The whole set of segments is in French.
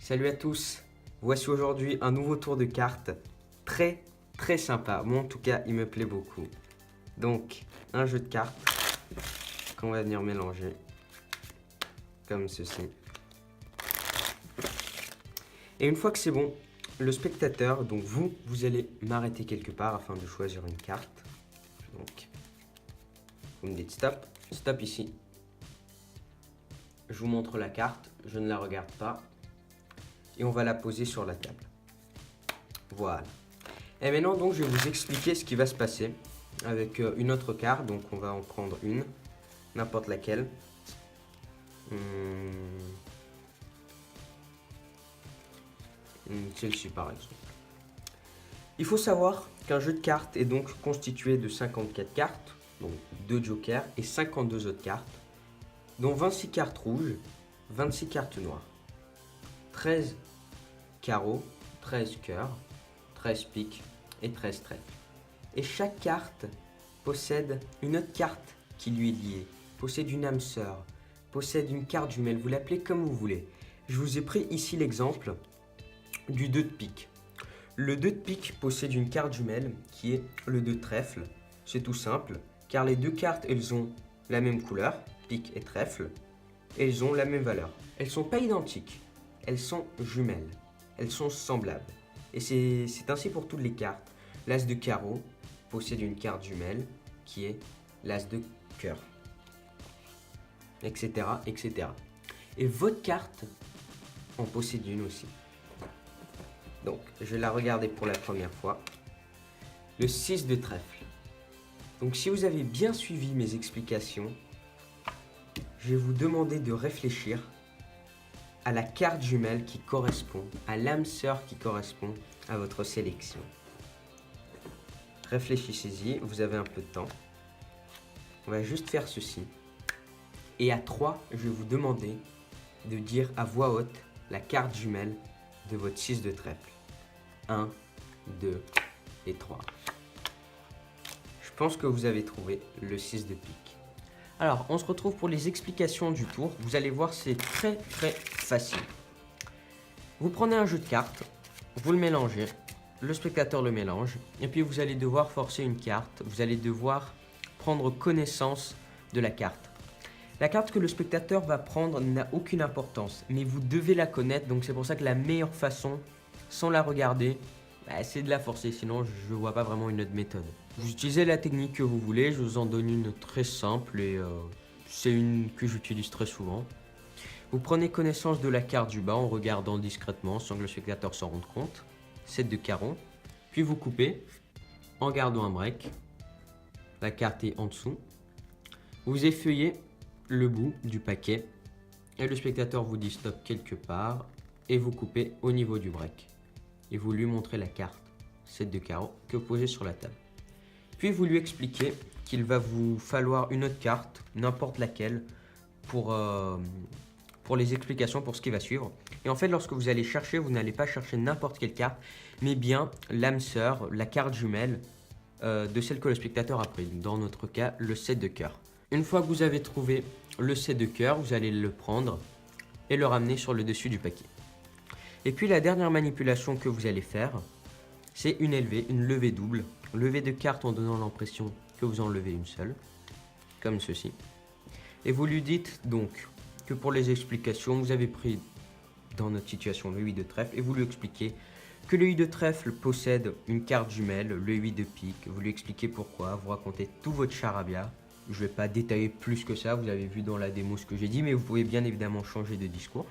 Salut à tous, voici aujourd'hui un nouveau tour de cartes très sympa. Moi en tout cas il me plaît beaucoup. Donc un jeu de cartes qu'on va venir mélanger comme ceci. Et une fois que c'est bon, le spectateur, donc vous allez m'arrêter quelque part afin de choisir une carte. Donc vous me dites stop, stop ici. Je vous montre la carte, je ne la regarde pas. Et on va la poser sur la table. Voilà. Et maintenant, donc, je vais vous expliquer ce qui va se passer avec une autre carte. Donc, on va en prendre une, n'importe laquelle. Celle-ci, par exemple. Il faut savoir qu'un jeu de cartes est donc constitué de 54 cartes, donc 2 jokers et 52 autres cartes, dont 26 cartes rouges, 26 cartes noires, 13 carreaux, 13 cœurs, 13 piques et 13 trèfles. Et chaque carte possède une autre carte qui lui est liée, possède une âme sœur, possède une carte jumelle, vous l'appelez comme vous voulez. Je vous ai pris ici l'exemple du 2 de pique. Le 2 de pique possède une carte jumelle qui est le 2 de trèfle. C'est tout simple, car les deux cartes, elles ont la même couleur, pique et trèfle, et elles ont la même valeur. Elles ne sont pas identiques, elles sont jumelles. Elles sont semblables. Et c'est ainsi pour toutes les cartes. L'as de carreau possède une carte jumelle qui est l'as de cœur. Etc. etc. Et votre carte en possède une aussi. Donc, je vais la regarder pour la première fois. Le 6 de trèfle. Donc, si vous avez bien suivi mes explications, je vais vous demander de réfléchir à la carte jumelle qui correspond, à l'âme sœur qui correspond à votre sélection. Réfléchissez-y, vous avez un peu de temps. On va juste faire ceci. Et à 3, je vais vous demander de dire à voix haute la carte jumelle de votre 6 de trèfle. 1, 2 et 3. Je pense que vous avez trouvé le 6 de pique. Alors, on se retrouve pour les explications du tour. Vous allez voir, c'est très facile. Vous prenez un jeu de cartes, vous le mélangez, le spectateur le mélange, et puis vous allez devoir forcer une carte. Vous allez devoir prendre connaissance de la carte. La carte que le spectateur va prendre n'a aucune importance, mais vous devez la connaître, donc c'est pour ça que la meilleure façon, sans la regarder, c'est de la forcer, sinon je ne vois pas vraiment une autre méthode. Vous utilisez la technique que vous voulez, je vous en donne une très simple et c'est une que j'utilise très souvent. Vous prenez connaissance de la carte du bas en regardant discrètement sans que le spectateur s'en rende compte. 7 de carreau, puis vous coupez en gardant un break. La carte est en dessous. Vous effeuillez le bout du paquet et le spectateur vous dit stop quelque part et vous coupez au niveau du break. Et vous lui montrez la carte 7 de carreau que vous posez sur la table. Puis vous lui expliquez qu'il va vous falloir une autre carte, n'importe laquelle, pour les explications, pour ce qui va suivre. Et en fait, lorsque vous allez chercher, vous n'allez pas chercher n'importe quelle carte, mais bien l'âme sœur, la carte jumelle de celle que le spectateur a prise. Dans notre cas, le 7 de cœur. Une fois que vous avez trouvé le 7 de cœur, vous allez le prendre et le ramener sur le dessus du paquet. Et puis la dernière manipulation que vous allez faire, c'est une levée double. Levée de carte en donnant l'impression que vous en levez une seule, comme ceci. Et vous lui dites donc que pour les explications, vous avez pris dans notre situation le 8 de trèfle et vous lui expliquez que le 8 de trèfle possède une carte jumelle, le 8 de pique. Vous lui expliquez pourquoi, vous racontez tout votre charabia. Je ne vais pas détailler plus que ça, vous avez vu dans la démo ce que j'ai dit, mais vous pouvez bien évidemment changer de discours.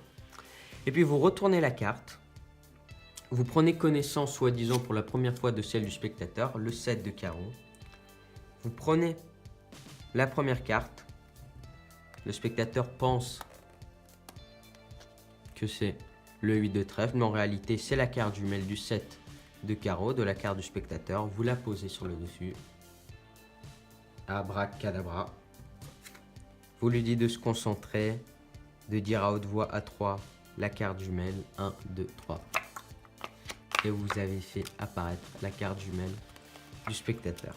Et puis vous retournez la carte. Vous prenez connaissance, soi-disant pour la première fois, de celle du spectateur, le 7 de carreau. Vous prenez la première carte. Le spectateur pense que c'est le 8 de trèfle, mais en réalité, c'est la carte jumelle du 7 de carreau, de la carte du spectateur. Vous la posez sur le dessus. Abracadabra. Vous lui dites de se concentrer, de dire à haute voix à 3 la carte jumelle. 1, 2, 3. Et vous avez fait apparaître la carte jumelle du spectateur.